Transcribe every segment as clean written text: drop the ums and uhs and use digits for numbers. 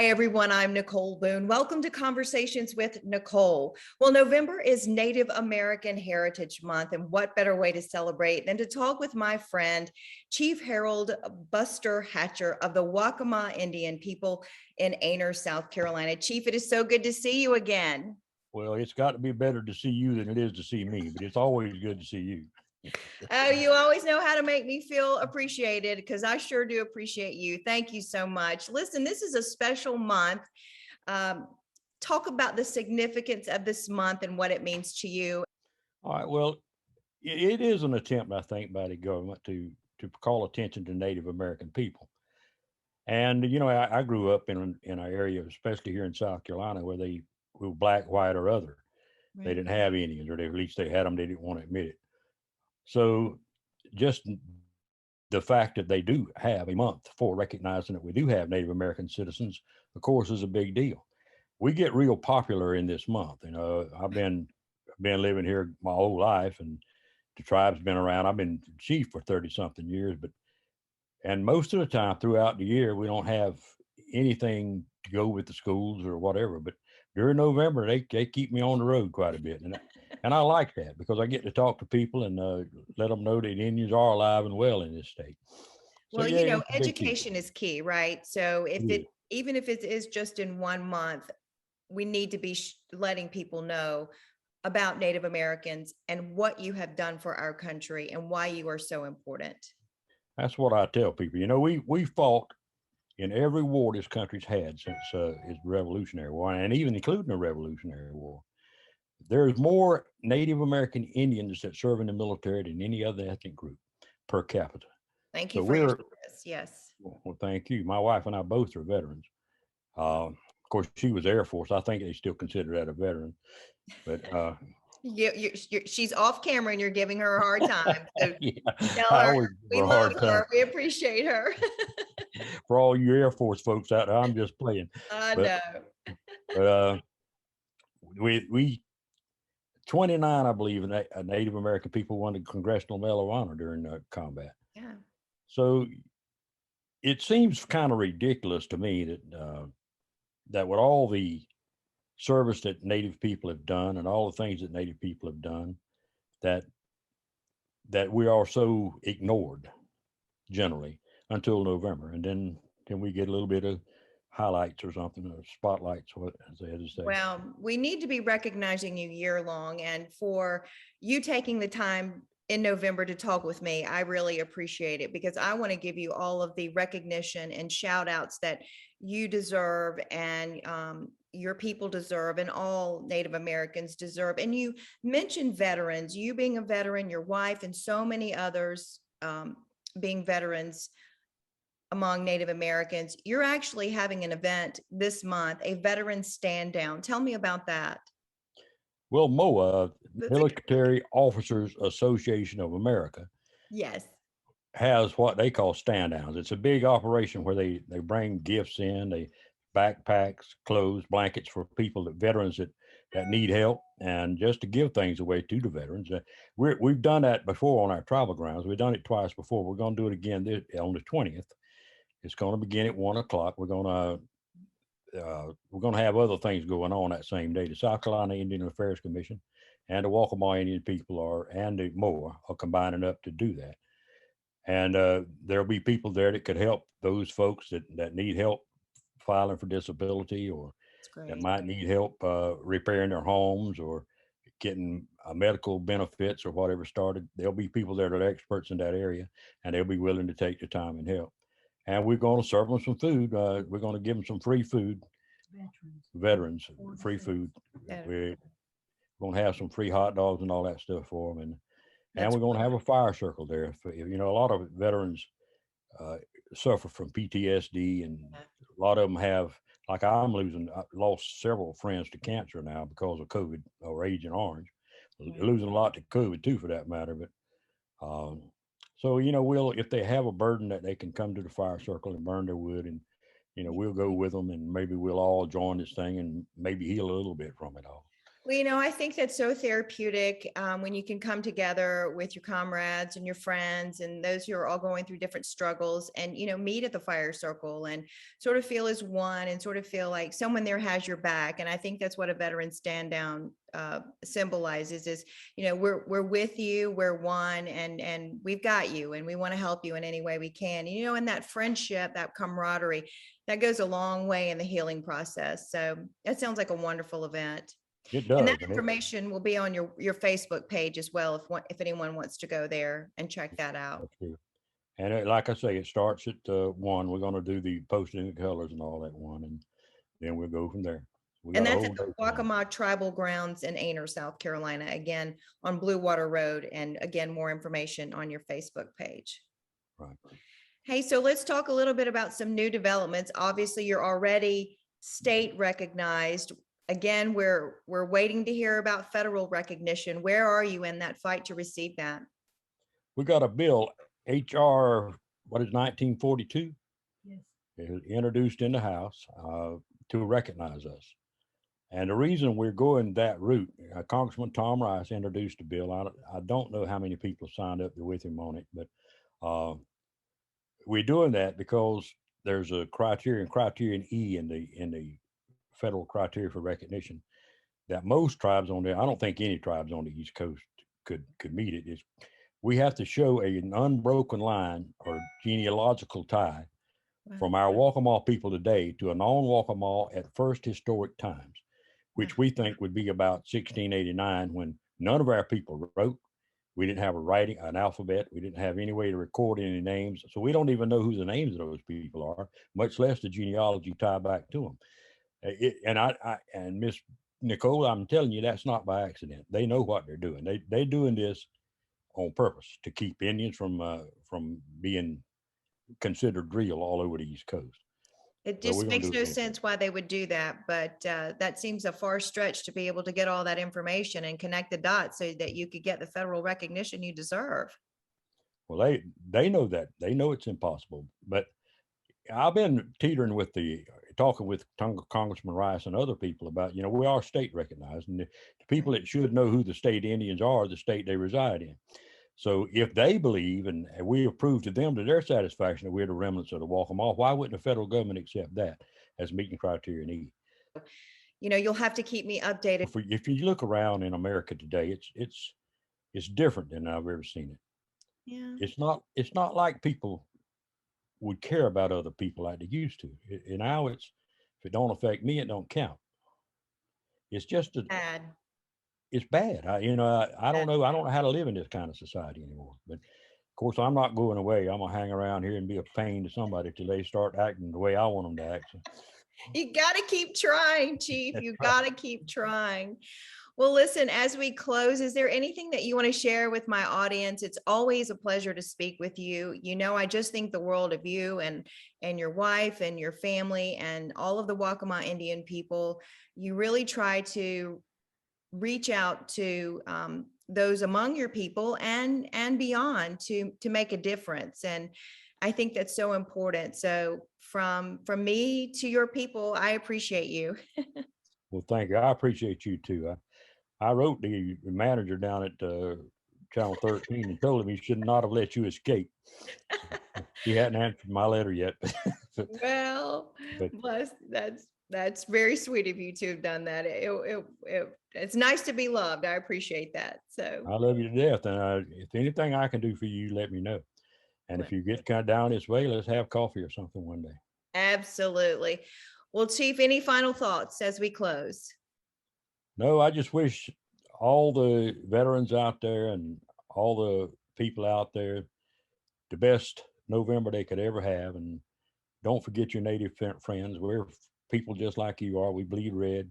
Hi, everyone. I'm Nicole Boone. Welcome to Conversations with Nicole. Well, November is Native American Heritage Month, and what better way to celebrate than to talk with my friend, Chief Harold Buster Hatcher of the Waccamaw Indian People in Ainer, South Carolina. Chief, it is so good to see you again. Well, it's got to be better to see you than it is to see me, but it's always good to see you. Oh, you always know how to make me feel appreciated, because I sure do appreciate you. Thank you so much. Listen, this is a special month. Talk about the significance of this month and what it means to you. All right. Well, it is an attempt, I think, by the government to call attention to Native American people. And I grew up in an area, especially here in South Carolina, where they were black, white, or other. They Right. didn't have Indians, or at least they had them. They didn't want to admit it. So, just the fact that they do have a month for recognizing that we do have Native American citizens, of course, is a big deal. We get real popular in this month. I've been living here my whole life, and the tribe's been around. I've been chief for 30 something years, and most of the time throughout the year, we don't have anything to go with the schools or whatever. But during November, they keep me on the road quite a bit. And I like that because I get to talk to people and let them know that Indians are alive and well in this state. So Well, yeah, it's a big deal. education is key, right? So It even if it is just in 1 month, we need to be letting people know about Native Americans and what you have done for our country and why you are so important. That's what I tell people. We fought in every war this country's had since its Revolutionary War, and even including the Revolutionary War. There's more Native American Indians that serve in the military than any other ethnic group per capita. Thank you So for your we're service. Yes. well, thank you. My wife and I both are veterans. Of course, she was Air Force. I think they still consider that a veteran. But She's off camera and you're giving her a hard time. So yeah, tell I her always give we her a love hard time. her. We appreciate her. For all you Air Force folks out there, I'm just playing. I But, know. but we 29, I believe, Native American people won the Congressional Medal of Honor during combat. Yeah. So it seems kind of ridiculous to me that with all the service that Native people have done and all the things that Native people have done, that we are so ignored generally until November, and then we get a little bit of highlights or something, or spotlights, what as they had to say. Well, we need to be recognizing you year long, and for you taking the time in November to talk with me, I really appreciate it, because I want to give you all of the recognition and shout outs that you deserve, and your people deserve, and all Native Americans deserve. And you mentioned veterans, you being a veteran, your wife, and so many others being veterans among Native Americans. You're actually having an event this month, a veteran stand down. Tell me about that. Well, MOAA, That's a, Military Officers Association of America, yes. has what they call stand downs. It's a big operation where they bring gifts in, they backpacks, clothes, blankets for people, veterans that need help, and just to give things away to the veterans. We've done that before on our tribal grounds. We've done it twice before. We're going to do it again on the 20th. It's going to begin at 1 o'clock. We're going to have other things going on that same day. The South Carolina Indian Affairs Commission and the Waccamaw Indian People and the MOAA are combining up to do that. And there'll be people there that could help those folks that need help filing for disability, or that might need help repairing their homes or getting medical benefits or whatever started. There'll be people there that are experts in that area, and they'll be willing to take the time and help. And we're going to serve them some food. We're going to give them some free food. Veterans, free food. We're going to have some free hot dogs and all that stuff for them. And we're going to have a fire circle there. A lot of veterans suffer from PTSD, and a lot of them have, like I lost several friends to cancer now because of COVID or Agent Orange. Losing a lot to COVID too, for that matter. But so if they have a burden, that they can come to the fire circle and burn their wood, and we'll go with them, and maybe we'll all join this thing and maybe heal a little bit from it all. Well, I think that's so therapeutic when you can come together with your comrades and your friends and those who are all going through different struggles and, meet at the fire circle and sort of feel as one and sort of feel like someone there has your back. And I think that's what a veteran stand down symbolizes is, we're with you, we're one, and we've got you, and we want to help you in any way we can. And that friendship, that camaraderie, that goes a long way in the healing process. So that sounds like a wonderful event. It And does. that information will be on your Facebook page as well, if anyone wants to go there and check that out. That's true. And like I say, it starts at 1. We're going to do the posting the colors and all that 1, and then we'll go from there. We And got a that's whole at the day planned. Waccamaw Tribal Grounds in Aner, South Carolina, again, on Blue Water Road. And again, more information on your Facebook page. Right. Hey, so let's talk a little bit about some new developments. Obviously, you're already state recognized. Again, we're waiting to hear about federal recognition. Where are you in that fight to receive that? We got a bill, HR, 1942? Yes. Introduced in the House to recognize us. And the reason we're going that route, Congressman Tom Rice introduced a bill. I don't know how many people signed up with him on it, but we're doing that because there's a criterion E in the federal criteria for recognition that most tribes on there, I don't think any tribes on the East Coast could meet it, is we have to show an unbroken line or genealogical tie from our Waccamaw people today to a non-Waccamaw at first historic times, which we think would be about 1689, when none of our people wrote. We didn't have an alphabet. We didn't have any way to record any names. So we don't even know who the names of those people are, much less the genealogy tie back to them. And Miss Nicole, I'm telling you, that's not by accident. They know what they're doing. They're doing this on purpose to keep Indians from being considered real all over the East Coast. It So just makes no sense why they would do that, but that seems a far stretch to be able to get all that information and connect the dots so that you could get the federal recognition you deserve. Well, they know that. They know it's impossible. But I've been teetering with talking with Congressman Rice and other people about, we are state recognized, and the people that should know who the state Indians are, the state they reside in. So if they believe, and we have proved to them to their satisfaction, that we're the remnants of the Waccamaw, why wouldn't the federal government accept that as meeting criteria E? You'll have to keep me updated. If you look around in America today, it's different than I've ever seen it. Yeah. It's not like people would care about other people like they used to. And now if it don't affect me, it don't count. It's just Bad. It's bad. I don't know. I don't know how to live in this kind of society anymore. But of course, I'm not going away. I'm gonna hang around here and be a pain to somebody till they start acting the way I want them to act. So. You got to keep trying, Chief. You got to keep trying. Well, listen, as we close, is there anything that you want to share with my audience? It's always a pleasure to speak with you. I just think the world of you and your wife and your family and all of the Waccamaw Indian people. You really try to reach out to those among your people and beyond to make a difference. And I think that's so important. So from me to your people, I appreciate you. Well, thank you. I appreciate you too. I wrote the manager down at Channel 13 and told him he should not have let you escape. He hadn't answered my letter yet. Well, that's very sweet of you to have done that. It's nice to be loved. I appreciate that. So I love you to death. And if anything I can do for you, let me know. And if you get kind of down this way, let's have coffee or something one day. Absolutely. Well, Chief, any final thoughts as we close? No, I just wish all the veterans out there and all the people out there the best November they could ever have. And don't forget your native friends. We're people just like you are. We bleed red.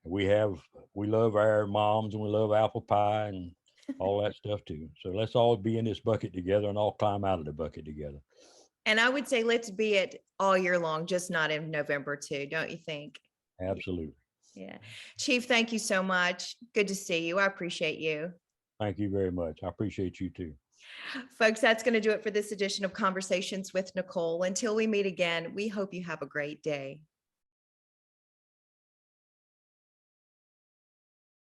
We love our moms and we love apple pie and all that stuff too. So let's all be in this bucket together and all climb out of the bucket together. And I would say let's be it all year long, just not in November too, don't you think? Absolutely. Yeah. Chief, thank you so much. Good to see you. I appreciate you. Thank you very much. I appreciate you too. Folks, that's going to do it for this edition of Conversations with Nicole. Until we meet again, we hope you have a great day.